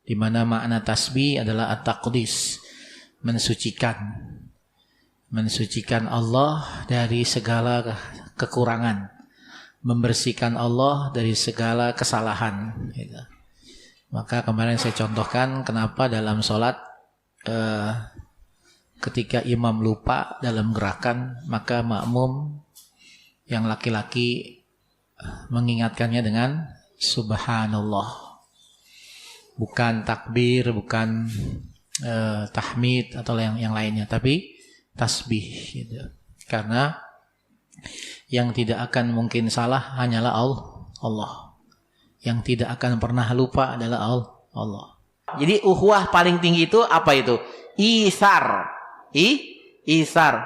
di mana makna tasbih adalah at-taqdis, mensucikan Allah dari segala kekurangan, membersihkan Allah dari segala kesalahan gitu. Maka kemarin saya contohkan kenapa dalam sholat ketika imam lupa dalam gerakan, maka makmum yang laki-laki mengingatkannya dengan subhanallah, bukan takbir, bukan tahmid atau yang lainnya, tapi tasbih gitu. Karena yang tidak akan mungkin salah hanyalah Allah. Yang tidak akan pernah lupa adalah Allah. Jadi ukhuwah paling tinggi itu apa itu? Isar,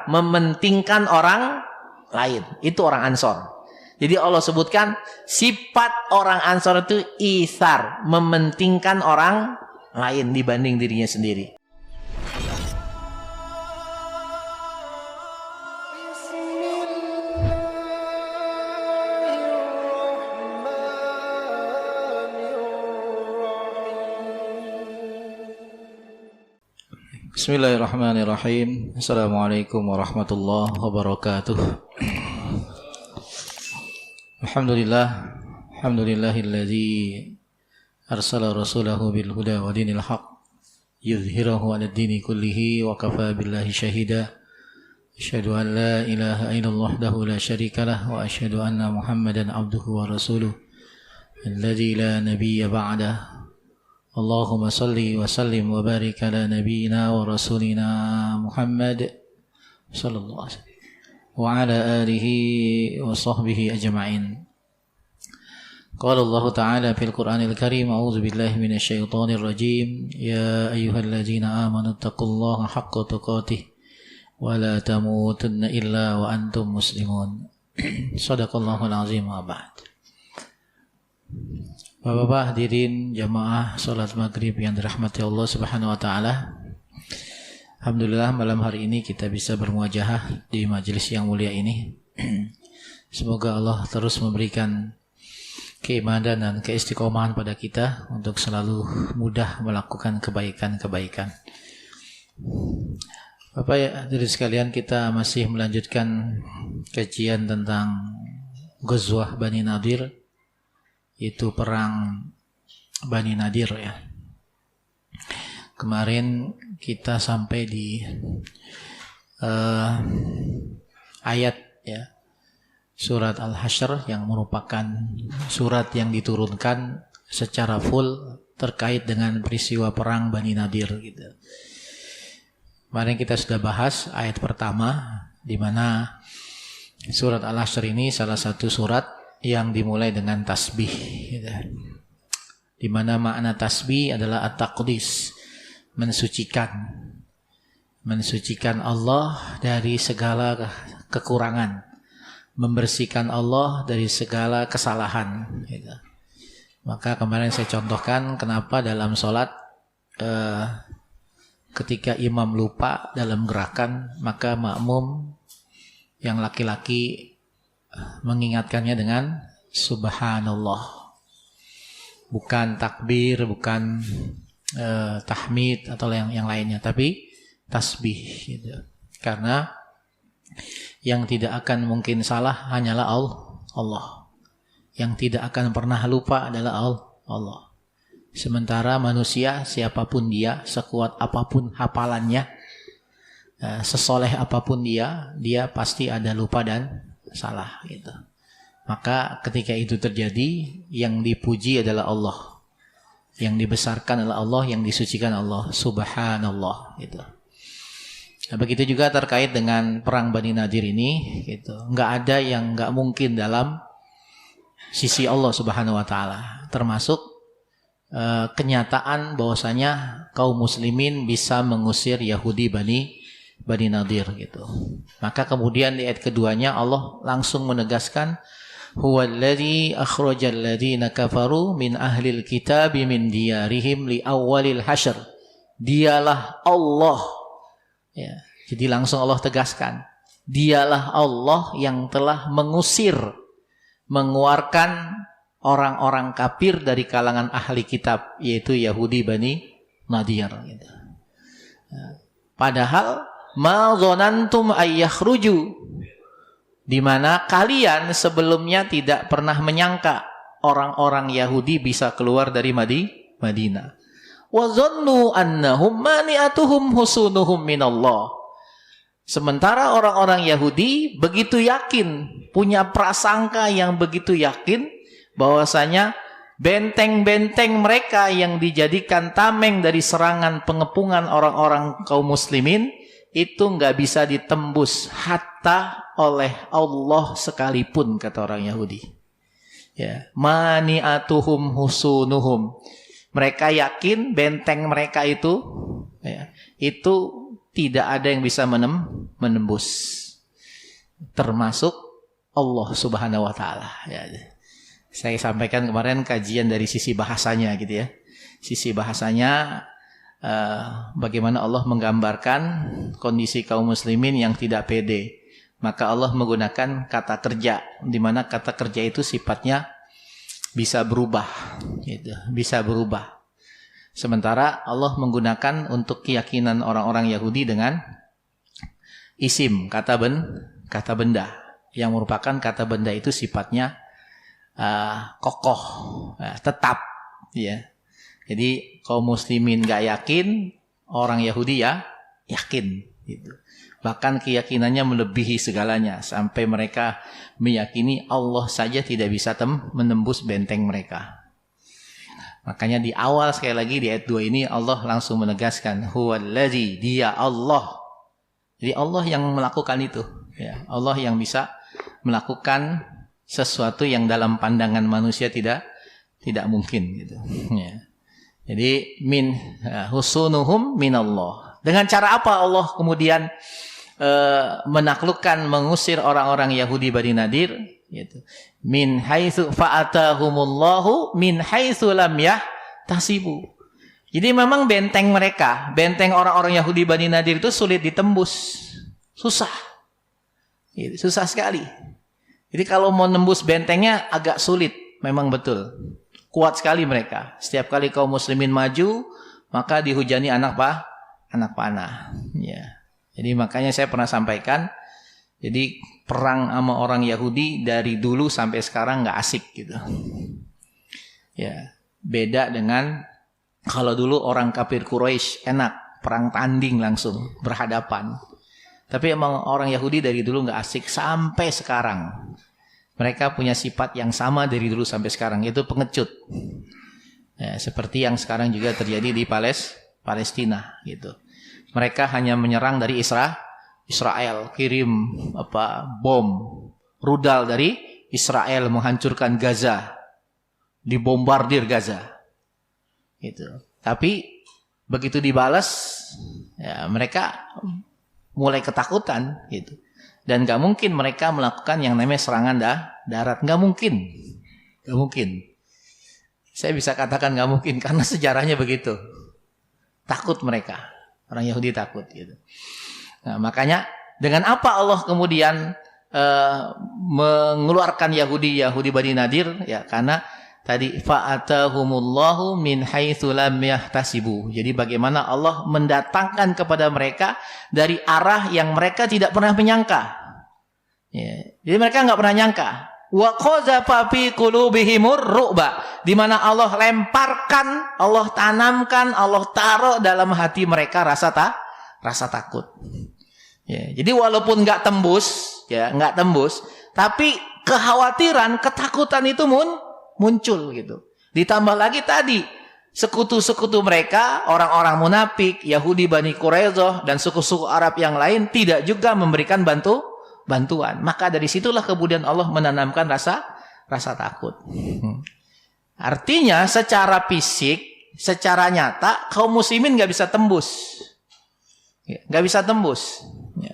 mementingkan orang lain. Itu orang Ansor. Jadi Allah sebutkan sifat orang Ansor itu isar, mementingkan orang lain dibanding dirinya sendiri. Bismillahirrahmanirrahim. Assalamualaikum warahmatullahi wabarakatuh. Alhamdulillahilladzi arsala rasulahu bil huda wa dinil haq yuzhirahu 'alad dini kullihi wa kafa billahi shahida. Asyhadu an la ilaha illallah wahdahu la syarikalah wa asyhadu anna Muhammadan abduhu wa rasuluh alladzi la nabiyya ba'dah. Allahumma salli wa sallim wa barik ala nabiyyina wa rasulina Muhammad sallallahu alaihi wasallam wa ala alihi wa sahbihi ajma'in. Qala Allah Ta'ala fil Qur'anil Karim, a'udzu billahi minasy syaithanir rajim. Ya ayyuhalladzina amanu taqullaha haqqa tuqatih wa la tamutunna illa wa antum muslimun. Shadaqallahul azim wa ba'd. Bapak-bapak hadirin jamaah salat maghrib yang dirahmati Allah Subhanahu wa taala. Alhamdulillah malam hari ini kita bisa bermuajahah di majelis yang mulia ini. Semoga Allah terus memberikan keimanan dan keistiqomahan pada kita untuk selalu mudah melakukan kebaikan-kebaikan. Bapak hadirin sekalian, kita masih melanjutkan kajian tentang Ghazwah Bani Nadir. Itu perang Bani Nadir ya. Kemarin kita sampai di ayat ya, surat Al-Hasyr yang merupakan surat yang diturunkan secara full terkait dengan peristiwa perang Bani Nadir gitu. Kemarin kita sudah bahas ayat pertama, di mana surat Al-Hasyr ini salah satu surat yang dimulai dengan tasbih gitu. Di mana makna tasbih adalah at-taqdis, mensucikan Allah dari segala kekurangan, membersihkan Allah dari segala kesalahan gitu. Maka kemarin saya contohkan kenapa dalam sholat ketika imam lupa dalam gerakan, maka makmum yang laki-laki mengingatkannya dengan subhanallah, bukan takbir, bukan tahmid atau yang lainnya, tapi tasbih gitu. Karena yang tidak akan mungkin salah hanyalah Allah. Yang tidak akan pernah lupa adalah Allah. Sementara manusia siapapun dia, sekuat apapun hafalannya, sesoleh apapun dia pasti ada lupa dan salah gitu. Maka ketika itu terjadi, yang dipuji adalah Allah, yang dibesarkan adalah Allah, yang disucikan Allah, subhanallah gitu. Nah, begitu juga terkait dengan perang Bani Nadir ini gitu. Enggak ada yang enggak mungkin dalam sisi Allah Subhanahu wa taala, termasuk kenyataan bahwasanya kaum muslimin bisa mengusir Yahudi Bani Nadir gitu. Maka kemudian di ayat keduanya Allah langsung menegaskan, huwallazi akhrajal ladzina kafaru min ahlil kitabi min diyarihim li awwalil hasyr. Dialah Allah. Ya, jadi langsung Allah tegaskan, dialah Allah yang telah menguarkan orang-orang kafir dari kalangan ahli kitab, yaitu Yahudi Bani Nadir. Gitu. Padahal ma dzanantum ayyakhruju, di mana kalian sebelumnya tidak pernah menyangka orang-orang Yahudi bisa keluar dari Madinah. Wa dzannu annahum mani'atuhum husunuhum minallah. Sementara orang-orang Yahudi begitu yakin, punya prasangka yang begitu yakin bahwasanya benteng-benteng mereka yang dijadikan tameng dari serangan pengepungan orang-orang kaum muslimin itu nggak bisa ditembus hatta oleh Allah sekalipun, kata orang Yahudi. Ya, mani'atuhum husunuhum. Mereka yakin benteng mereka itu, ya, itu tidak ada yang bisa menembus, termasuk Allah Subhanahu wa taala. Ya. Saya sampaikan kemarin kajian dari sisi bahasanya gitu ya. Sisi bahasanya bagaimana Allah menggambarkan kondisi kaum muslimin yang tidak pede. Maka Allah menggunakan kata kerja, di mana kata kerja itu sifatnya bisa berubah gitu, bisa berubah. Sementara Allah menggunakan untuk keyakinan orang-orang Yahudi dengan isim, kata benda, yang merupakan kata benda itu sifatnya kokoh, tetap, ya. Jadi kaum muslimin gak yakin, orang Yahudi ya yakin, gitu. Bahkan keyakinannya melebihi segalanya, sampai mereka meyakini Allah saja tidak bisa menembus benteng mereka. Makanya di awal sekali lagi di ayat 2 ini Allah langsung menegaskan huwallazi, dia Allah. Jadi Allah yang melakukan itu, ya. Allah yang bisa melakukan sesuatu yang dalam pandangan manusia tidak mungkin gitu. Ya. Jadi min husunuhum minallah. Dengan cara apa Allah kemudian menaklukkan, mengusir orang-orang Yahudi Bani Nadir? Gitu. Min haitsu fa'atahumullahu min haitsu lam yahtasibu. Jadi memang benteng mereka, benteng orang-orang Yahudi Bani Nadir itu sulit ditembus. Susah. Gitu, susah sekali. Jadi kalau mau nembus bentengnya agak sulit, memang betul. Kuat sekali mereka. Setiap kali kaum muslimin maju, maka dihujani anak panah. Ya. Jadi makanya saya pernah sampaikan, jadi perang sama orang Yahudi dari dulu sampai sekarang nggak asik gitu. Ya, beda dengan kalau dulu orang kafir Quraisy enak, perang tanding langsung berhadapan. Tapi emang orang Yahudi dari dulu nggak asik sampai sekarang. Mereka punya sifat yang sama dari dulu sampai sekarang, yaitu pengecut. Ya, seperti yang sekarang juga terjadi di Palestina gitu. Mereka hanya menyerang dari Israel, kirim bom rudal dari Israel menghancurkan Gaza, dibombardir Gaza, gitu. Tapi begitu dibalas, ya mereka mulai ketakutan, gitu. Dan gak mungkin mereka melakukan yang namanya serangan darat, gak mungkin. Saya bisa katakan gak mungkin karena sejarahnya begitu. Takut mereka, orang Yahudi takut, gitu. Nah, makanya dengan apa Allah kemudian mengeluarkan Yahudi Bani Nadir? Ya, karena tadi fa'atahumullahu min haitsu lam yahtasibu. Jadi bagaimana Allah mendatangkan kepada mereka dari arah yang mereka tidak pernah menyangka. Ya, jadi mereka nggak pernah nyangka. Wa qazafa fi qulubihimur ru'ba, di mana Allah lemparkan, Allah tanamkan, Allah taruh dalam hati mereka rasa takut. Ya, jadi walaupun nggak tembus, tapi kekhawatiran, ketakutan itu muncul gitu. Ditambah lagi tadi sekutu-sekutu mereka, orang-orang munafik, Yahudi Bani Quraisyah dan suku-suku Arab yang lain tidak juga memberikan bantuan. Maka dari situlah kemudian Allah menanamkan rasa takut. Artinya secara fisik, secara nyata kaum muslimin nggak bisa tembus. Nggak bisa tembus.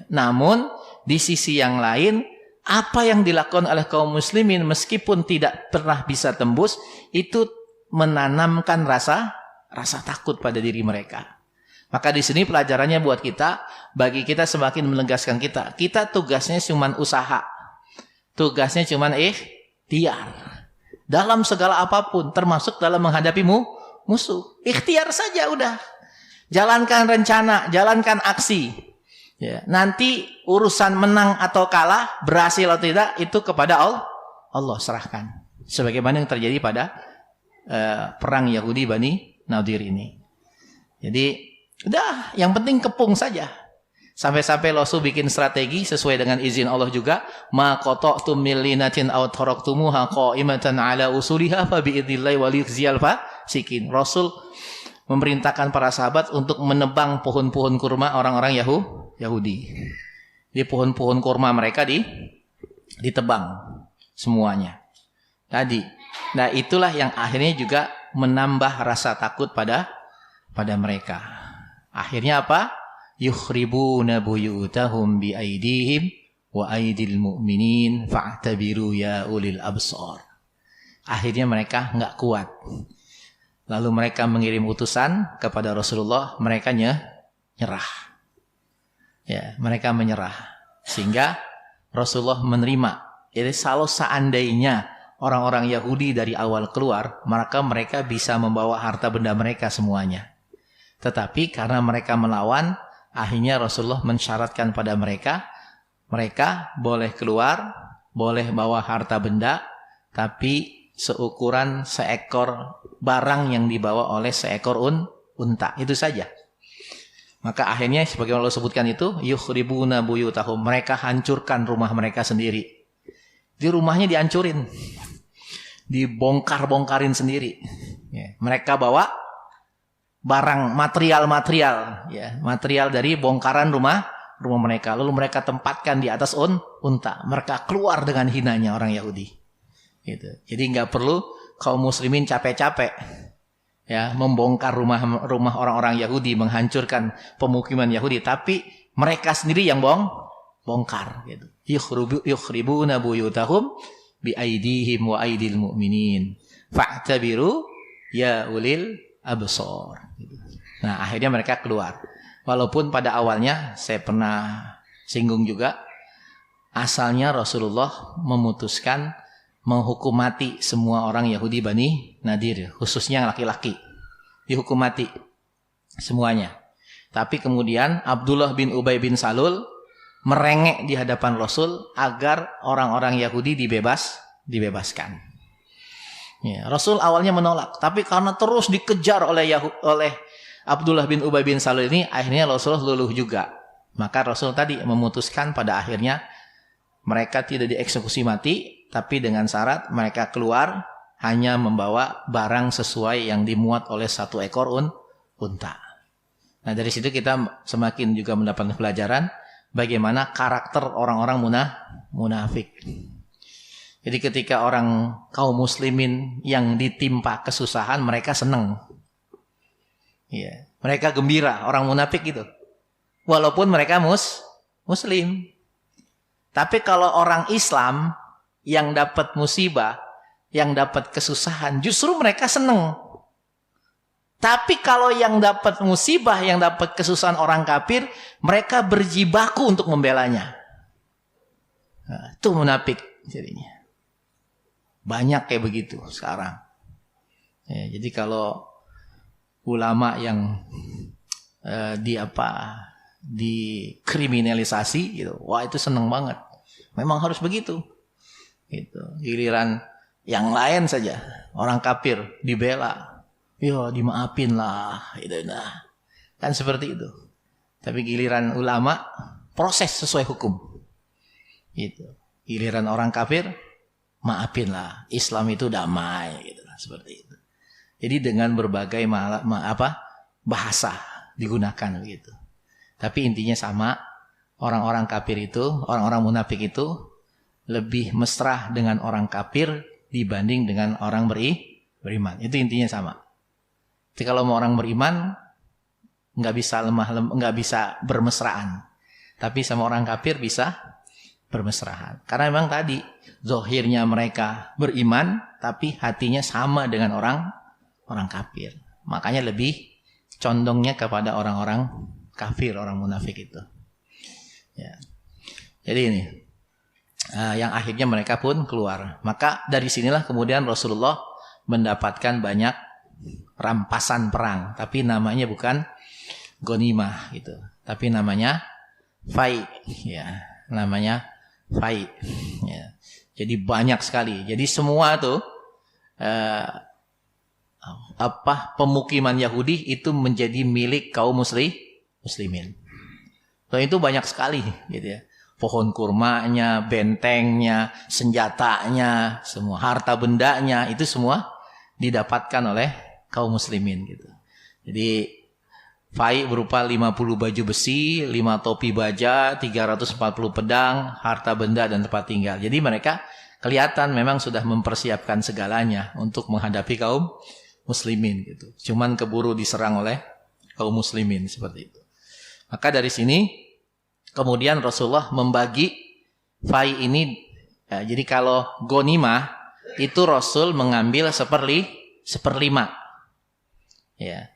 Namun di sisi yang lain, apa yang dilakukan oleh kaum muslimin meskipun tidak pernah bisa tembus, itu menanamkan rasa takut pada diri mereka. Maka di sini pelajarannya buat kita, bagi kita semakin menegaskan kita tugasnya cuma usaha. Tugasnya cuma ikhtiar. dalam segala apapun, termasuk dalam menghadapi musuh. Ikhtiar saja udah. Jalankan rencana, jalankan aksi. Ya, nanti urusan menang atau kalah, berhasil atau tidak, itu kepada Allah serahkan. Sebagaimana yang terjadi pada perang Yahudi Bani Nadir ini. Jadi, udah, yang penting kepung saja. Sampai-sampai Rasul bikin strategi sesuai dengan izin Allah juga. Ma qata'tum min linatin aw taraktumuha qa'imatan ala usuliha fa bi'idnillahi wa liyukhziyal fasikin. Rasul memerintahkan para sahabat untuk menebang pohon-pohon kurma orang-orang Yahudi. Di pohon-pohon kurma mereka ditebang semuanya. Tadi. Nah, itulah yang akhirnya juga menambah rasa takut pada mereka. Akhirnya apa? Yukhribuna buyutahum bi aidihim wa aidil mu'minin fa'tabiru ya ulil absar. Akhirnya mereka enggak kuat. Lalu mereka mengirim utusan kepada Rasulullah, mereka nyerah. Ya, mereka menyerah. Sehingga Rasulullah menerima. Jadi kalau seandainya orang-orang Yahudi dari awal keluar, maka mereka bisa membawa harta benda mereka semuanya. Tetapi karena mereka melawan, akhirnya Rasulullah mensyaratkan pada mereka boleh keluar, boleh bawa harta benda, tapi seukuran seekor barang yang dibawa oleh seekor unta. Itu saja. Maka akhirnya sebagaimana Allah sebutkan itu, yukhribuna buyutahum, mereka hancurkan rumah mereka sendiri. Di rumahnya dihancurin, dibongkar-bongkarin sendiri. Ya, mereka bawa barang material, ya, material dari bongkaran rumah mereka. Lalu mereka tempatkan di atas unta. Mereka keluar dengan hinanya orang Yahudi. Gitu. Jadi nggak perlu kaum muslimin capek-capek, ya, membongkar rumah orang-orang Yahudi, menghancurkan pemukiman Yahudi, tapi mereka sendiri yang bongkar. Gitu. Yukhribuna buyutahum bi aidihim wa aidil mu'minin fa'tabiru ya ulil absar. Nah, akhirnya mereka keluar. Walaupun pada awalnya saya pernah singgung juga, asalnya Rasulullah memutuskan menghukum mati semua orang Yahudi Bani Nadir, khususnya laki-laki. Dihukum mati semuanya. Tapi kemudian Abdullah bin Ubay bin Salul merengek di hadapan Rasul agar orang-orang Yahudi dibebaskan. Ya, Rasul awalnya menolak, tapi karena terus dikejar oleh Abdullah bin Ubay bin Salul ini, akhirnya Rasul luluh juga. Maka Rasul tadi memutuskan pada akhirnya mereka tidak dieksekusi mati, tapi dengan syarat mereka keluar hanya membawa barang sesuai yang dimuat oleh satu ekor unta. Nah, dari situ kita semakin juga mendapat pelajaran bagaimana karakter orang-orang munafik. Jadi ketika orang kaum muslimin yang ditimpa kesusahan, mereka senang. Ya, mereka gembira, orang munafik itu. Walaupun mereka muslim. Tapi kalau orang Islam yang dapat musibah, yang dapat kesusahan, justru mereka senang. Tapi kalau yang dapat musibah, yang dapat kesusahan orang kafir, mereka berjibaku untuk membelanya. Nah, itu munafik jadinya. Banyak kayak begitu sekarang. Ya, jadi kalau ulama yang dikriminalisasi gitu, wah itu seneng banget. Memang harus begitu. Gitu. Giliran yang lain saja, orang kafir dibela, ya dimaafin lah, gitu nah. Kan seperti itu. Tapi giliran ulama proses sesuai hukum. Gitu. Giliran orang kafir maafin lah, Islam itu damai gitu, seperti itu. Jadi dengan berbagai bahasa digunakan begitu. Tapi intinya sama, orang-orang kafir itu, orang-orang munafik itu lebih mesra dengan orang kafir dibanding dengan orang beriman. Itu intinya sama. Jadi kalau mau orang beriman nggak bisa bermesraan. Tapi sama orang kafir bisa bermesraan. Karena memang tadi zahirnya mereka beriman, tapi hatinya sama dengan orang kafir. Makanya lebih condongnya kepada orang-orang kafir, orang munafik itu. Ya. Jadi ini yang akhirnya mereka pun keluar. Maka dari sinilah kemudian Rasulullah mendapatkan banyak rampasan perang, tapi namanya bukan ghanimah gitu, tapi namanya fai, ya, namanya fai. Ya. Jadi banyak sekali. Jadi semua tuh pemukiman Yahudi itu menjadi milik kaum muslimin. Dan itu banyak sekali, gitu ya. Pohon kurmanya, bentengnya, senjatanya, semua harta bendanya itu semua didapatkan oleh kaum muslimin gitu. Jadi fai berupa 50 baju besi, 5 topi baja, 340 pedang, harta benda dan tempat tinggal. Jadi mereka kelihatan memang sudah mempersiapkan segalanya untuk menghadapi kaum muslimin gitu. Cuman keburu diserang oleh kaum muslimin seperti itu. Maka dari sini kemudian Rasulullah membagi fai ini. Ya, jadi kalau ghanimah itu Rasul mengambil seperlima. Ya.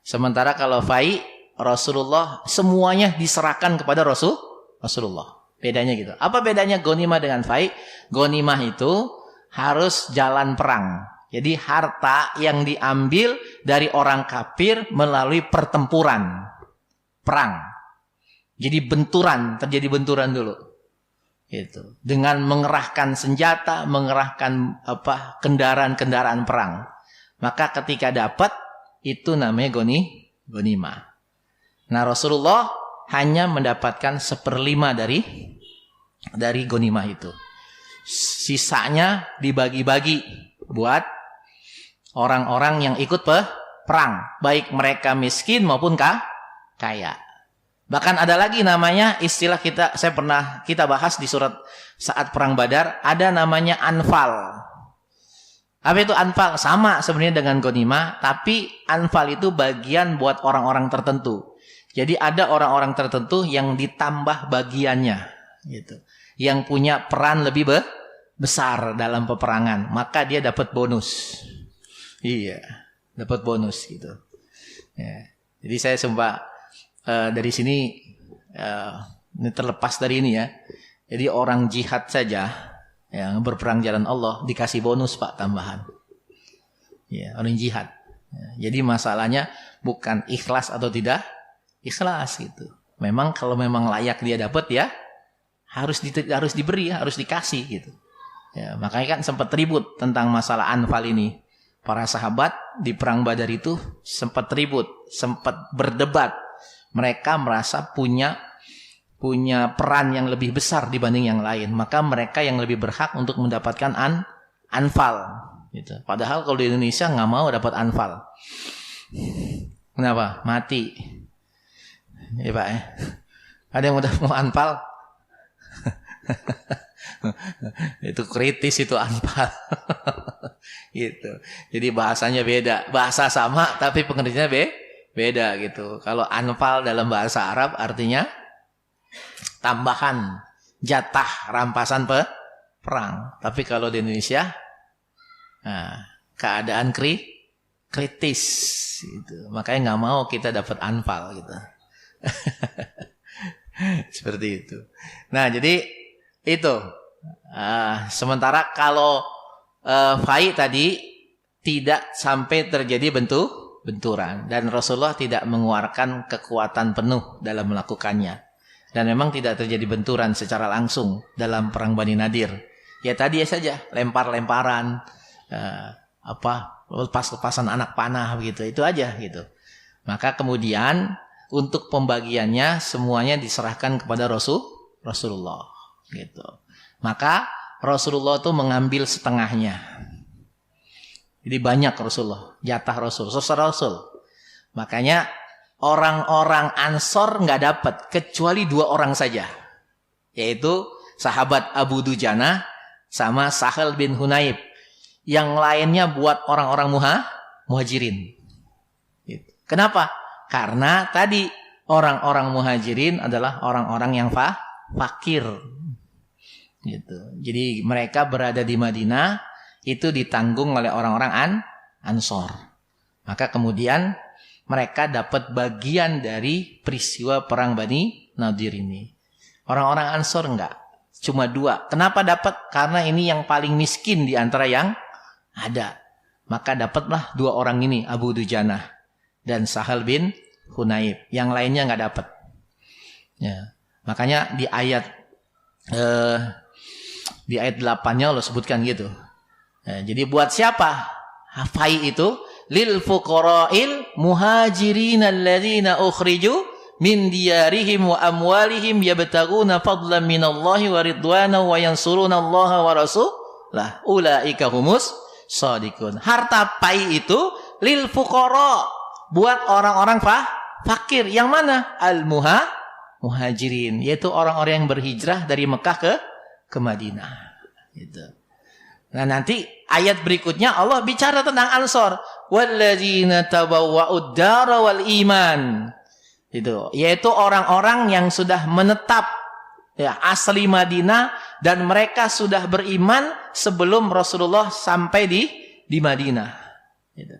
Sementara kalau fai Rasulullah semuanya diserahkan kepada Rasulullah. Bedanya gitu. Apa bedanya ghanimah dengan fai? Ghanimah itu harus jalan perang. Jadi harta yang diambil dari orang kafir melalui pertempuran, perang. Jadi terjadi benturan dulu. Gitu. Dengan mengerahkan senjata, mengerahkan kendaraan-kendaraan perang. Maka ketika dapat itu namanya ghanimah. Nah, Rasulullah hanya mendapatkan 1/5 dari ghanimah itu. Sisanya dibagi-bagi buat orang-orang yang ikut perang, baik mereka miskin maupun kaya. Bahkan ada lagi namanya istilah kita bahas di surat saat perang Badar, ada namanya anfal. Apa itu anfal? Sama sebenarnya dengan ghanimah, tapi anfal itu bagian buat orang-orang tertentu. Jadi ada orang-orang tertentu yang ditambah bagiannya, gitu. Yang punya peran lebih besar dalam peperangan, maka dia dapat bonus. Iya, dapat bonus gitu. Ya. Jadi saya sumpah dari sini ini terlepas dari ini ya. Jadi orang jihad saja yang berperang jalan Allah dikasih bonus Pak tambahan. Ya, orang jihad. Ya, jadi masalahnya bukan ikhlas atau tidak ikhlas gitu. Memang kalau memang layak dia dapat ya harus diberi, harus dikasih gitu. Ya, makanya kan sempat ribut tentang masalah anfal ini. Para sahabat di perang Badar itu sempat ribut, sempat berdebat. Mereka merasa punya peran yang lebih besar dibanding yang lain. Maka mereka yang lebih berhak untuk mendapatkan anfal. Gitu. Padahal kalau di Indonesia nggak mau dapat anfal. Kenapa? Mati. Ya Pak ya. Ada yang udah mau anfal? Itu kritis itu anfal. Gitu. Jadi bahasanya beda. Bahasa sama tapi pengertiannya beda gitu. Kalau anfal dalam bahasa Arab artinya tambahan, jatah, rampasan perang. Tapi kalau di Indonesia keadaan kritis gitu. Makanya nggak mau kita dapat anfal gitu. Seperti itu. Nah, jadi itu. Sementara kalau fai tadi tidak sampai terjadi benturan dan Rasulullah tidak mengeluarkan kekuatan penuh dalam melakukannya. Dan memang tidak terjadi benturan secara langsung dalam perang Bani Nadir. Ya tadi ya saja lempar-lemparan, lepas-lepasan anak panah begitu, itu aja gitu. Maka kemudian untuk pembagiannya semuanya diserahkan kepada Rasulullah gitu. Maka Rasulullah itu mengambil setengahnya. Jadi banyak Rasulullah, jatah Rasul. Makanya orang-orang Ansor nggak dapat kecuali 2 orang saja, yaitu sahabat Abu Dujana sama Sahal bin Hunayb. Yang lainnya buat orang-orang muhajirin. Gitu. Kenapa? Karena tadi orang-orang muhajirin adalah orang-orang yang fakir. Gitu. Jadi mereka berada di Madinah itu ditanggung oleh orang-orang Ansor. Maka kemudian mereka dapat bagian dari peristiwa perang Bani Nadir ini. Orang-orang Ansor enggak. Cuma 2. Kenapa dapat? Karena ini yang paling miskin di antara yang ada. Maka dapatlah 2 orang ini, Abu Dujanah dan Sahal bin Hunayf. Yang lainnya nggak dapat. Ya. Makanya di ayat 8-nya Allah sebutkan gitu. Ya, jadi buat siapa? Fai itu lil fuqara'il muhajirin alladzina ukhriju min diyarihim wa amwalihim yabtaguna fadlan minallahi wa ridwana wa yansuruna Allah wa rasulah ulaika humus shadiqun. Harta pai itu lil fuqara, buat orang-orang fakir. Yang mana? Al muhajirin, yaitu orang-orang yang berhijrah dari Mekah ke Madinah. Gitu. Nah, nanti ayat berikutnya Allah bicara tentang Ansor. Walladzina tabawwa'ud dara wal iman. Itu, yaitu orang-orang yang sudah menetap ya asli Madinah dan mereka sudah beriman sebelum Rasulullah sampai di Madinah. Gitu.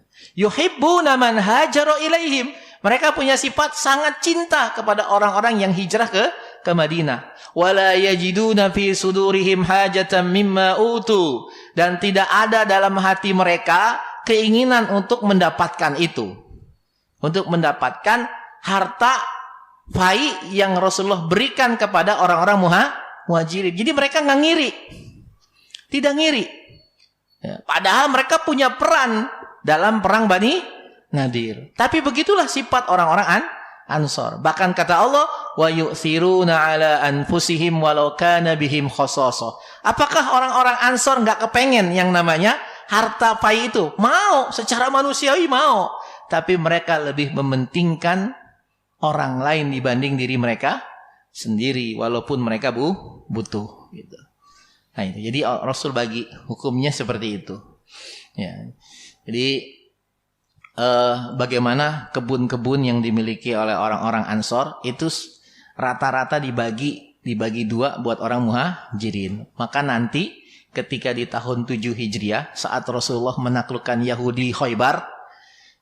Yuhibbuna man hajara ilaihim. Mereka punya sifat sangat cinta kepada orang-orang yang hijrah ke Madinah. Wala yajiduna fi sudurihim hajatan mimma utu. Dan tidak ada dalam hati mereka keinginan untuk mendapatkan itu. Untuk mendapatkan harta fai yang Rasulullah berikan kepada orang-orang muhajirin. Jadi mereka nggak ngiri. Tidak ngiri. Ya, padahal mereka punya peran dalam perang Bani Nadir. Tapi begitulah sifat orang-orang Ansor. Bahkan kata Allah, wa yu'thiruna ala anfusihim walau kana bihim khasasah. Apakah orang-orang Ansor nggak kepengen yang namanya harta fai itu? Mau, secara manusiawi mau. Tapi mereka lebih mementingkan orang lain dibanding diri mereka sendiri, walaupun mereka butuh. Gitu. Nah itu, jadi Rasul bagi hukumnya seperti itu. Ya. Jadi bagaimana kebun-kebun yang dimiliki oleh orang-orang Ansor itu rata-rata dibagi 2 buat orang muhajirin. Maka nanti ketika di tahun 7 Hijriah saat Rasulullah menaklukkan Yahudi Khaybar,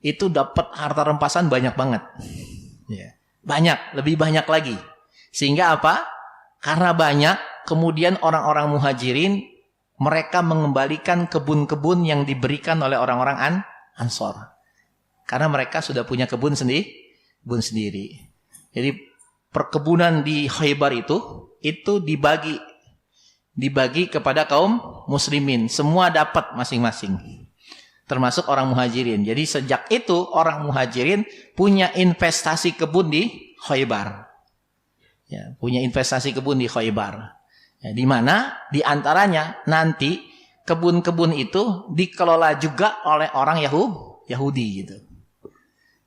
itu dapat harta rampasan banyak banget. Ya. Banyak, lebih banyak lagi. Sehingga apa? Karena banyak, kemudian orang-orang muhajirin mereka mengembalikan kebun-kebun yang diberikan oleh orang-orang Ansor. Karena mereka sudah punya kebun sendiri. Jadi perkebunan di Khaybar itu dibagi kepada kaum muslimin. Semua dapat masing-masing. Termasuk orang muhajirin. Jadi sejak itu orang muhajirin punya investasi kebun di Khaybar. Ya, punya investasi kebun di Khaybar. Ya, di mana di antaranya nanti kebun-kebun itu dikelola juga oleh orang Yahudi gitu.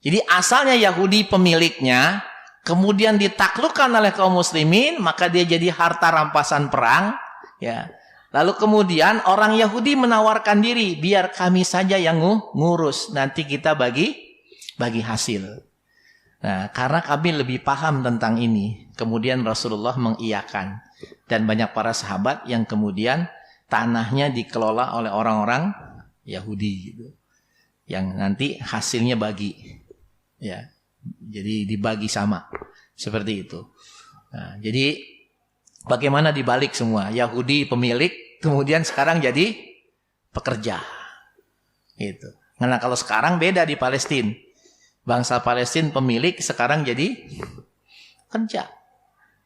Jadi asalnya Yahudi pemiliknya, kemudian ditaklukkan oleh kaum muslimin, maka dia jadi harta rampasan perang, ya. Lalu kemudian orang Yahudi menawarkan diri, biar kami saja yang ngurus, nanti kita bagi hasil. Nah, karena kami lebih paham tentang ini, kemudian Rasulullah mengiyakan. Dan banyak para sahabat yang kemudian tanahnya dikelola oleh orang-orang Yahudi gitu. Yang nanti hasilnya bagi. Ya. Jadi dibagi sama. Seperti itu. Nah, jadi bagaimana dibalik semua? Yahudi pemilik, kemudian sekarang jadi pekerja. Gitu. Karena kalau sekarang beda di Palestina. Bangsa Palestina pemilik, sekarang jadi kerja.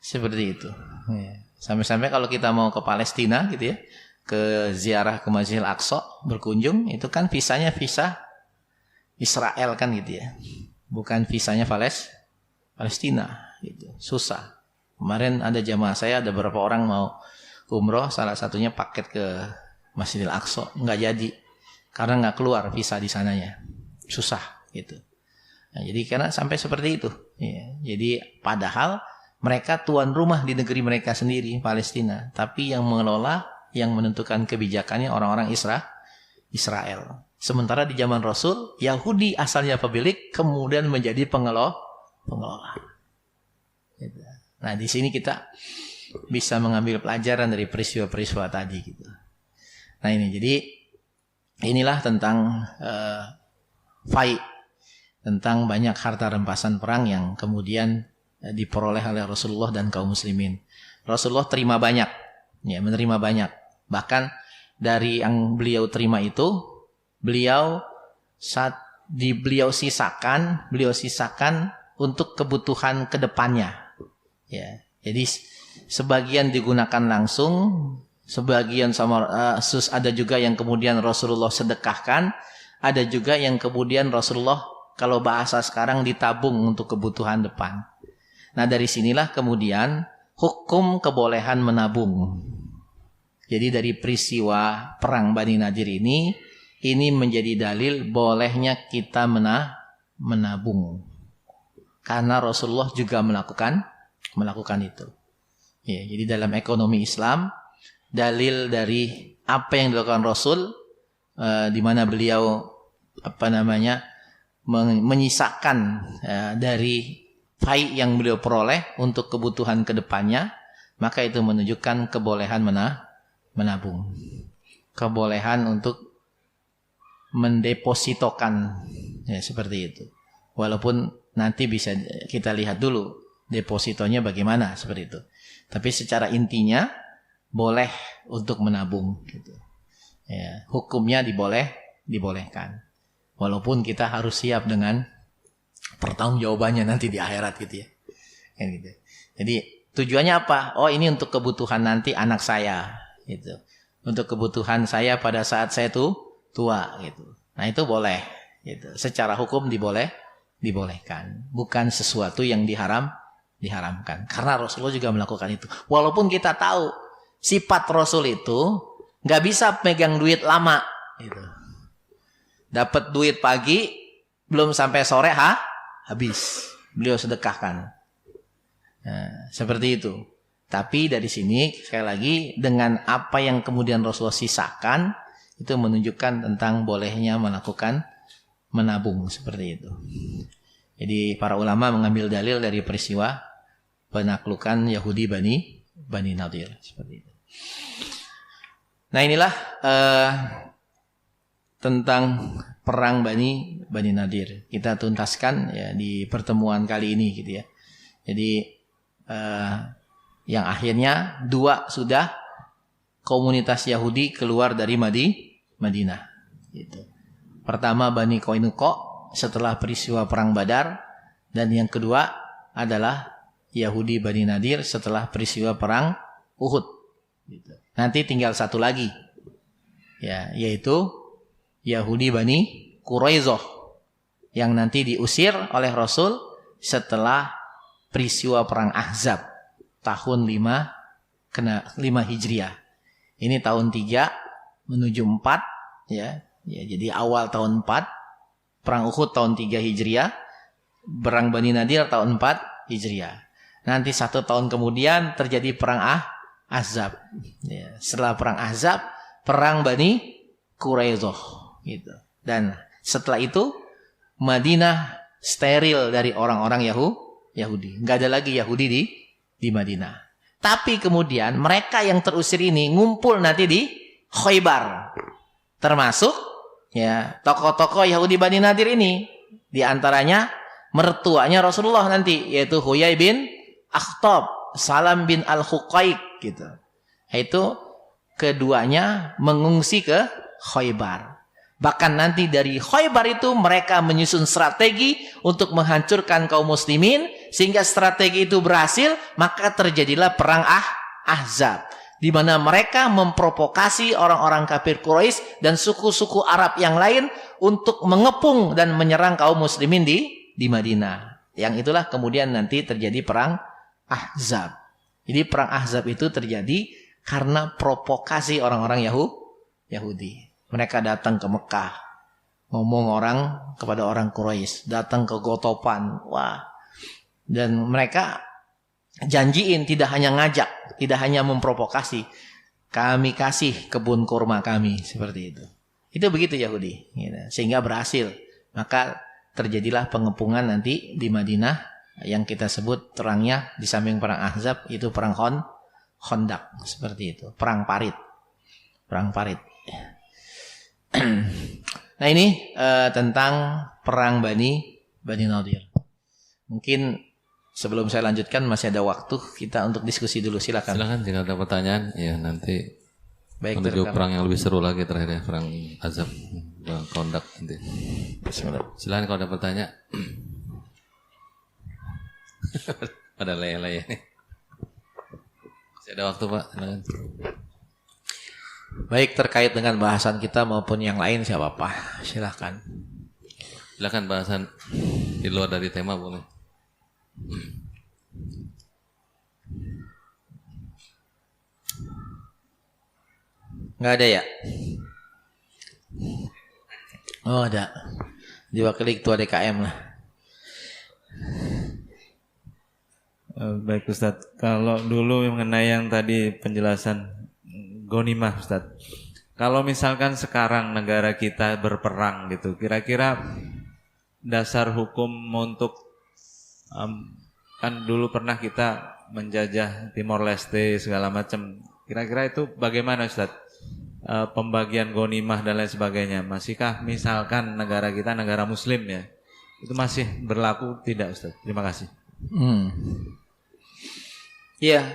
Seperti itu. Ya. Sampai-sampai kalau kita mau ke Palestina gitu ya, ke ziarah ke Masjidil Aqsa, berkunjung, itu kan visanya visa Israel kan gitu ya. Bukan visanya Palestina gitu. Susah. Kemarin ada jamaah saya, ada beberapa orang mau umroh, salah satunya paket ke Masjidil Aqsa, nggak jadi karena nggak keluar visa di sananya, susah gitu. Nah, jadi karena sampai seperti itu. Ya, jadi padahal mereka tuan rumah di negeri mereka sendiri, Palestina, tapi yang mengelola, yang menentukan kebijakannya orang-orang Israel. Sementara di zaman Rasul, Yahudi asalnya pemilik, kemudian menjadi pengelola. Gitu. Nah, di sini kita bisa mengambil pelajaran dari peristiwa-peristiwa tadi gitu. Nah ini, jadi inilah tentang fai, tentang banyak harta rampasan perang yang kemudian diperoleh oleh Rasulullah dan kaum muslimin. Rasulullah terima banyak, Ya, menerima banyak. Bahkan dari yang beliau terima itu, beliau sisakan untuk kebutuhan kedepannya. Ya, jadi sebagian digunakan langsung, sebagian ada juga yang kemudian Rasulullah sedekahkan, ada juga yang kemudian Rasulullah kalau bahasa sekarang ditabung untuk kebutuhan depan. Nah, dari sinilah kemudian hukum kebolehan menabung. Jadi dari peristiwa perang Bani Nadir ini menjadi dalil bolehnya kita menabung. Karena Rasulullah juga melakukan itu. Ya, jadi dalam ekonomi Islam, dalil dari apa yang dilakukan Rasul, di mana beliau menyisakan dari fai yang beliau peroleh untuk kebutuhan kedepannya, maka itu menunjukkan kebolehan menabung, kebolehan untuk mendepositokan, ya, seperti itu. Walaupun nanti bisa kita lihat dulu depositonya bagaimana, seperti itu. Tapi secara intinya boleh untuk menabung, gitu. Ya, hukumnya dibolehkan. Walaupun kita harus siap dengan pertanggungjawabannya nanti di akhirat, gitu ya. Gitu. Jadi tujuannya apa? Oh, ini untuk kebutuhan nanti anak saya, gitu. Untuk kebutuhan saya pada saat saya tua, gitu. Nah, itu boleh, gitu. Secara hukum dibolehkan. Bukan sesuatu yang diharamkan. Karena Rasulullah juga melakukan itu. Walaupun kita tahu sifat Rasul itu nggak bisa pegang duit lama, gitu. Dapat duit pagi, belum sampai sore habis. Beliau sedekahkan. Nah, seperti itu. Tapi dari sini sekali lagi dengan apa yang kemudian Rasulullah sisakan, itu menunjukkan tentang bolehnya melakukan menabung, seperti itu. Jadi para ulama mengambil dalil dari peristiwa penaklukan Yahudi Bani Nadir, seperti itu. Nah, inilah tentang perang Bani Nadir. Kita tuntaskan ya di pertemuan kali ini, gitu ya. Jadi yang akhirnya 2 sudah komunitas Yahudi keluar dari Madinah. Gitu. Pertama Bani Qainuqa setelah peristiwa perang Badar, dan yang kedua adalah Yahudi Bani Nadir setelah peristiwa perang Uhud. Gitu. Nanti tinggal satu lagi, ya, yaitu Yahudi Bani Quraizoh yang nanti diusir oleh Rasul setelah peristiwa perang Ahzab tahun 5 Hijriah. Ini tahun 3 menuju 4, ya. Ya, jadi awal tahun 4, perang Uhud tahun 3 Hijriah, perang Bani Nadir tahun 4 Hijriah. Nanti 1 tahun kemudian terjadi perang Ahzab. Ya, setelah perang Ahzab, perang Bani Quraizoh, gitu. Dan setelah itu Madinah steril dari orang-orang Yahudi. Nggak ada lagi Yahudi di Madinah. Tapi kemudian mereka yang terusir ini ngumpul nanti di Khaybar. Termasuk ya tokoh-tokoh Yahudi Bani Nadir ini. Di antaranya mertuanya Rasulullah nanti, yaitu Huyai bin Akhtab, Salam bin Al-Huqaiq, gitu. Itu keduanya mengungsi ke Khaybar. Bahkan nanti dari Khaybar itu mereka menyusun strategi untuk menghancurkan kaum muslimin, sehingga strategi itu berhasil, maka terjadilah perang Ahzab, di mana mereka memprovokasi orang-orang kafir Quraisy dan suku-suku Arab yang lain untuk mengepung dan menyerang kaum muslimin di Madinah. Yang itulah kemudian nanti terjadi perang Ahzab. Jadi perang Ahzab itu terjadi karena provokasi orang-orang Yahudi. Mereka datang ke Mekah, ngomong kepada orang Quraisy, datang ke Gotopan, wah. Dan mereka janjiin tidak hanya ngajak, tidak hanya memprovokasi, kami kasih kebun kurma kami, seperti itu. Itu begitu Yahudi, gitu. Sehingga berhasil. Maka terjadilah pengepungan nanti di Madinah yang kita sebut terangnya di samping perang Ahzab itu perang Khandaq, seperti itu, perang parit. Nah, ini tentang perang Bani Nadir. Mungkin Sebelum saya lanjutkan masih ada waktu kita untuk diskusi dulu, silakan. Silakan jika ada pertanyaan, ya nanti menuju perang yang lebih seru lagi terakhir ya, perang azab, perang kondak nanti. Silakan kalau ada pertanyaan. Pada lele nih. Masih ada waktu Pak, silakan. Baik, terkait dengan bahasan kita maupun yang lain siapa Pak? Silakan. Silakan bahasan di luar dari tema boleh. Nggak ada ya? Oh ada. Diwakili ketua DKM lah. Baik Ustadz, kalau dulu mengenai yang tadi penjelasan Ghanimah Ustadz, kalau misalkan sekarang negara kita berperang gitu, kira-kira dasar hukum untuk kan dulu pernah kita menjajah Timor Leste segala macam, kira-kira itu bagaimana Ustadz? Pembagian Ghanimah dan lain sebagainya, masihkah misalkan negara kita negara Muslim ya, itu masih berlaku tidak Ustadz? Terima kasih. Iya,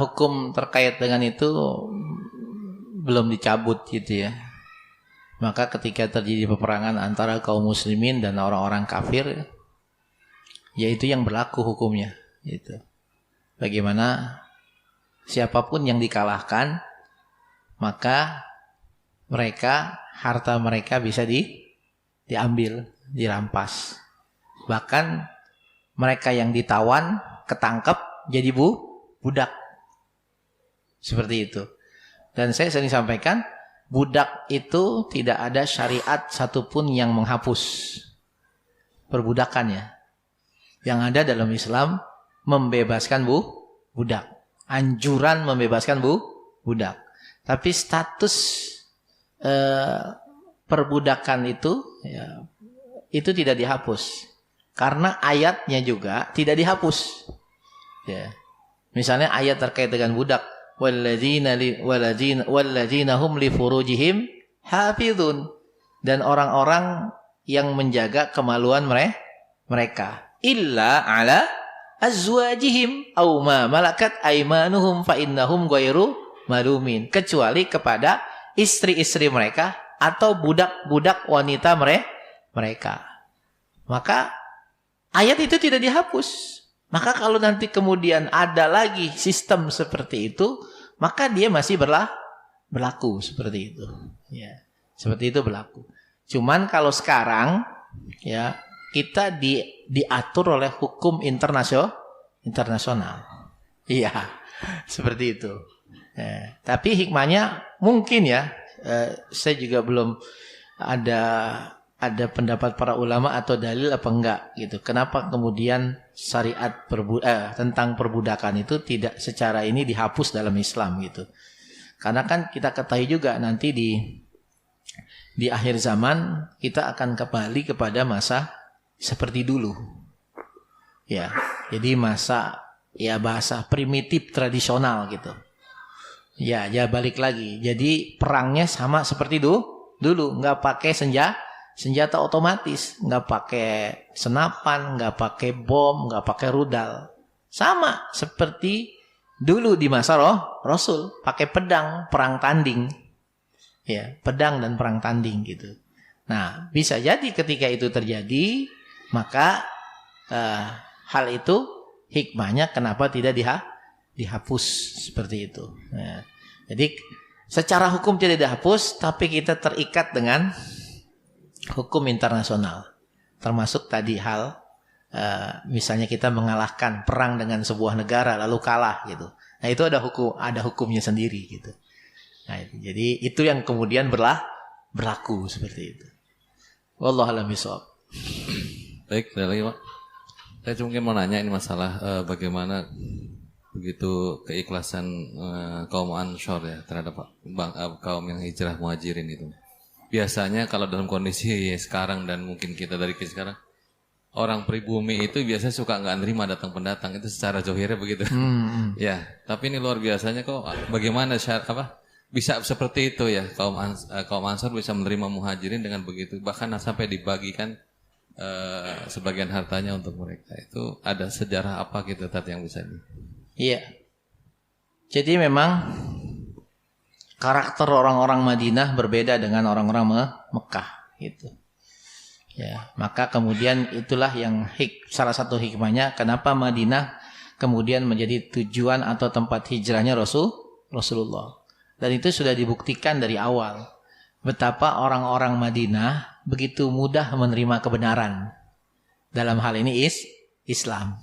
hukum terkait dengan itu belum dicabut gitu ya. Maka ketika terjadi peperangan antara kaum muslimin dan orang-orang kafir, yaitu yang berlaku hukumnya gitu. Bagaimana siapapun yang dikalahkan, maka harta mereka bisa diambil, dirampas. Bahkan mereka yang ditawan, ketangkep, jadi budak. Seperti itu. Dan saya sering sampaikan, budak itu tidak ada syariat satupun yang menghapus perbudakannya. Yang ada dalam Islam, membebaskan budak. Anjuran membebaskan budak. Tapi status perbudakan itu ya, itu tidak dihapus. Karena ayatnya juga tidak dihapus. Ya. Misalnya ayat terkait dengan budak, walladzina hum li furujihim hafizun, dan orang-orang yang menjaga kemaluan mereka illa ala azwajihim aw ma malakat aymanuhum fa innahum ghairu malumin, kecuali kepada istri-istri mereka atau budak-budak wanita mereka. Maka ayat itu tidak dihapus. Maka kalau nanti kemudian ada lagi sistem seperti itu, maka dia masih berlaku seperti itu. Ya, seperti itu berlaku. Cuman kalau sekarang ya kita diatur oleh hukum internasional. Iya, seperti itu. Ya, tapi hikmahnya mungkin ya, saya juga belum ada pendapat para ulama atau dalil apa enggak gitu. Kenapa kemudian syariat tentang perbudakan itu tidak secara ini dihapus dalam Islam gitu. Karena kan kita ketahui juga nanti di akhir zaman kita akan kembali kepada masa seperti dulu. Ya, jadi masa ya bahasa primitif tradisional gitu. Ya balik lagi. Jadi perangnya sama seperti dulu, nggak pakai senjata otomatis, nggak pakai senapan, nggak pakai bom, nggak pakai rudal. Sama seperti dulu di masa Rasul, pakai pedang, perang tanding. Ya, pedang dan perang tanding gitu. Nah, bisa jadi ketika itu terjadi, maka hal itu hikmahnya kenapa tidak dihapus seperti itu. Nah, jadi secara hukum tidak dihapus, tapi kita terikat dengan hukum internasional. Termasuk tadi hal misalnya kita mengalahkan perang dengan sebuah negara lalu kalah gitu. Nah, itu ada hukumnya sendiri gitu. Nah, jadi itu yang kemudian berlaku seperti itu. Wallahu a'lam bishawab. Baik, ada lagi Pak. Saya cuma mungkin mau nanya ini masalah bagaimana begitu keikhlasan kaum Ansor ya terhadap kaum yang hijrah muhajirin itu. Biasanya kalau dalam kondisi sekarang dan mungkin kita dari sekarang, orang pribumi itu biasanya suka nggak nerima datang pendatang, itu secara zohirnya begitu. Ya, tapi ini luar biasanya kok bagaimana bisa seperti itu ya, kaum Ansor bisa menerima muhajirin dengan begitu, bahkan sampai dibagikan sebagian hartanya untuk mereka. Itu ada sejarah apa gitu Tat yang bisa Iya. Jadi memang karakter orang-orang Madinah berbeda dengan orang-orang Mekah gitu. Ya, maka kemudian itulah yang salah satu hikmahnya kenapa Madinah kemudian menjadi tujuan atau tempat hijrahnya Rasulullah. Dan itu sudah dibuktikan dari awal. Betapa orang-orang Madinah begitu mudah menerima kebenaran. Dalam hal ini Islam.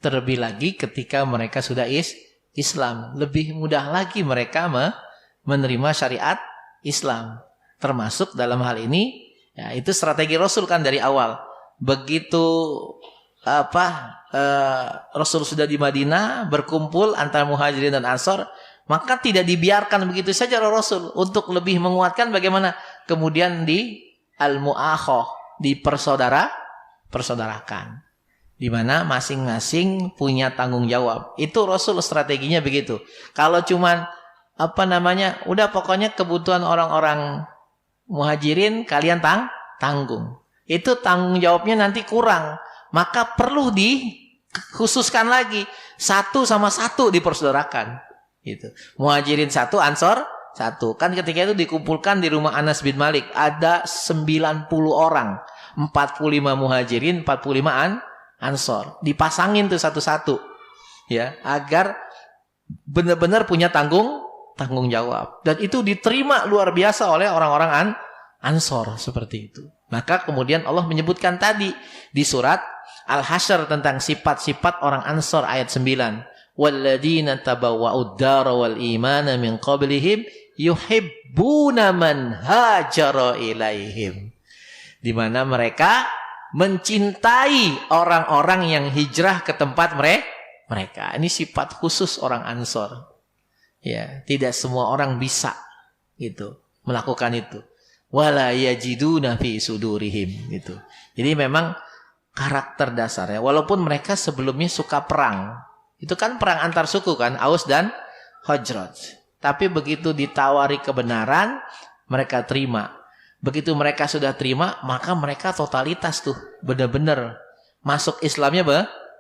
Terlebih lagi ketika mereka sudah Islam. Lebih mudah lagi mereka menerima syariat Islam. Termasuk dalam hal ini, ya, itu strategi Rasul kan dari awal. Begitu Rasul sudah di Madinah berkumpul antara Muhajirin dan Ansor, maka tidak dibiarkan begitu saja Rasul untuk lebih menguatkan bagaimana kemudian di al-mu'akhah, persaudaraan, di mana masing-masing punya tanggung jawab. Itu Rasul strateginya begitu. Kalau cuman udah pokoknya kebutuhan orang-orang Muhajirin kalian tanggung. Itu tanggung jawabnya nanti kurang. Maka perlu dikhususkan lagi. 1 sama 1 dipersaudarakan. Gitu. Muhajirin 1, Ansor 1. Kan ketika itu dikumpulkan di rumah Anas bin Malik. Ada 90 orang. 45 Muhajirin, 45 Ansor. Dipasangin tuh satu-satu. Ya, agar benar-benar punya tanggung jawab. Dan itu diterima luar biasa oleh orang-orang Ansor seperti itu. Maka kemudian Allah menyebutkan tadi di surat Al-Hasyr tentang sifat-sifat orang Ansor ayat 9. Walladzina tabawwa'ud dara wal imana min qablihim yuhibbuna man hajara ilaihim. Di mana mereka mencintai orang-orang yang hijrah ke tempat mereka. Ini sifat khusus orang Ansor. Ya, tidak semua orang bisa gitu melakukan itu. Wala yajiduna fi sudurihim gitu. Jadi memang karakter dasarnya walaupun mereka sebelumnya suka perang. Itu kan perang antar suku kan, Aus dan Khazraj. Tapi begitu ditawari kebenaran, mereka terima. Begitu mereka sudah terima, maka mereka totalitas tuh, benar-benar masuk Islamnya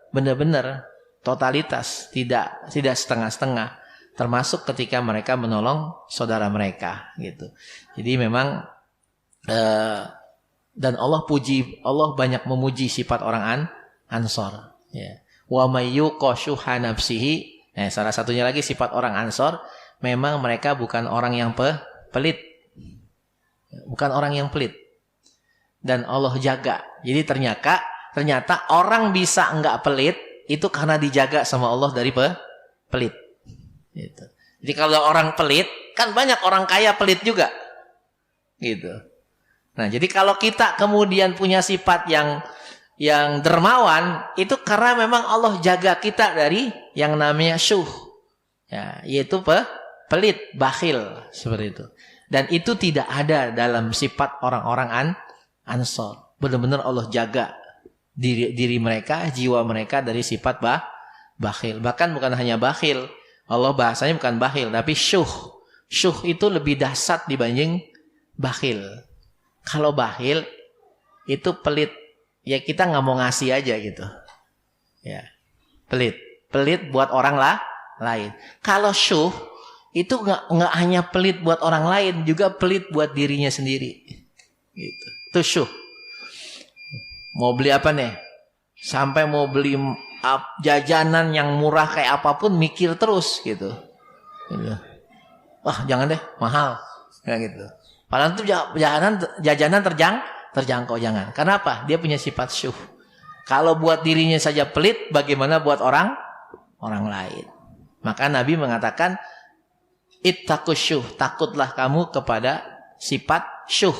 benar-benar totalitas, tidak setengah-setengah. Termasuk ketika mereka menolong saudara mereka gitu. Jadi memang dan Allah banyak memuji sifat orang Ansor. Ya. Wa may yuqashuha nafsihi. Nah, salah satunya lagi sifat orang Ansor, memang mereka bukan orang yang pelit. Bukan orang yang pelit. Dan Allah jaga. Jadi ternyata orang bisa enggak pelit itu karena dijaga sama Allah dari pelit. Gitu. Jadi kalau orang pelit, kan banyak orang kaya pelit juga. Gitu. Nah, jadi kalau kita kemudian punya sifat yang dermawan, itu karena memang Allah jaga kita dari yang namanya syuh. Ya, yaitu pelit, bakhil, seperti itu. Dan itu tidak ada dalam sifat orang-orang Ansor. Benar-benar Allah jaga diri mereka, jiwa mereka dari sifat bakhil. Bahkan bukan hanya bakhil. Allah bahasanya bukan bakhil, tapi syuh. Syuh itu lebih dahsyat dibanding bakhil. Kalau bakhil itu pelit. Ya kita nggak mau ngasih aja gitu. Ya, pelit buat orang lain. Kalau syuh itu nggak hanya pelit buat orang lain, juga pelit buat dirinya sendiri. Gitu. Itu syuh. Mau beli apa nih? Sampai mau beli jajanan yang murah kayak apapun mikir terus gitu. Wah jangan deh, mahal kayak gitu. Padahal itu jajanan terjangkau jangan. Kenapa? Dia punya sifat syuh. Kalau buat dirinya saja pelit, bagaimana buat orang lain? Maka Nabi mengatakan ittaqus syuh, takutlah kamu kepada sifat syuh.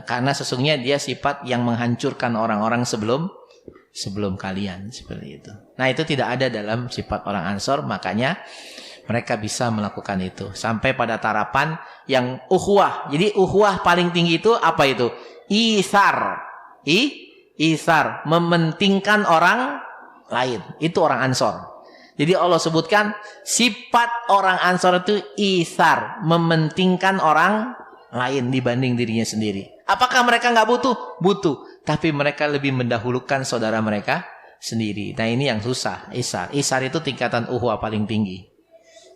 Karena sesungguhnya dia sifat yang menghancurkan orang-orang sebelum kalian, seperti itu. Nah, itu tidak ada dalam sifat orang Ansor, makanya mereka bisa melakukan itu sampai pada tarapan yang ukhuwah. Jadi ukhuwah paling tinggi itu apa itu? Isar, mementingkan orang lain. Itu orang Ansor. Jadi Allah sebutkan sifat orang Ansor itu isar, mementingkan orang lain dibanding dirinya sendiri. Apakah mereka nggak butuh? Butuh. tapi mereka lebih mendahulukan saudara mereka sendiri. Nah ini yang susah, isar. Isar itu tingkatan uhwah paling tinggi.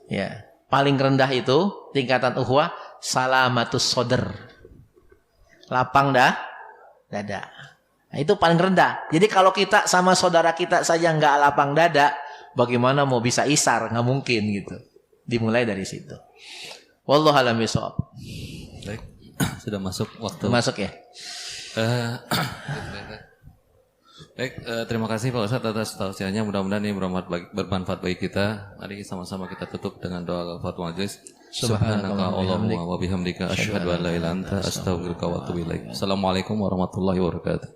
Ya, paling rendah itu tingkatan uhwah salamatus sodr. Lapang dada. Nah, itu paling rendah. Jadi kalau kita sama saudara kita saja nggak lapang dada, bagaimana mau bisa isar? Nggak mungkin gitu. Dimulai dari situ. Wallahu a'lam bishawab. Baik, sudah masuk waktu. Masuk ya. Baik, terima kasih Pak Ustadz atas tausiahnya. Mudah-mudahan ini bermanfaat bagi kita. Mari sama-sama kita tutup dengan doa kafatul majelis. Subhanaka Allahumma wa bihamdika asyhadu an la ilaha illa anta astaghfiruka wa atubu ilaik. Assalamualaikum warahmatullahi wabarakatuh.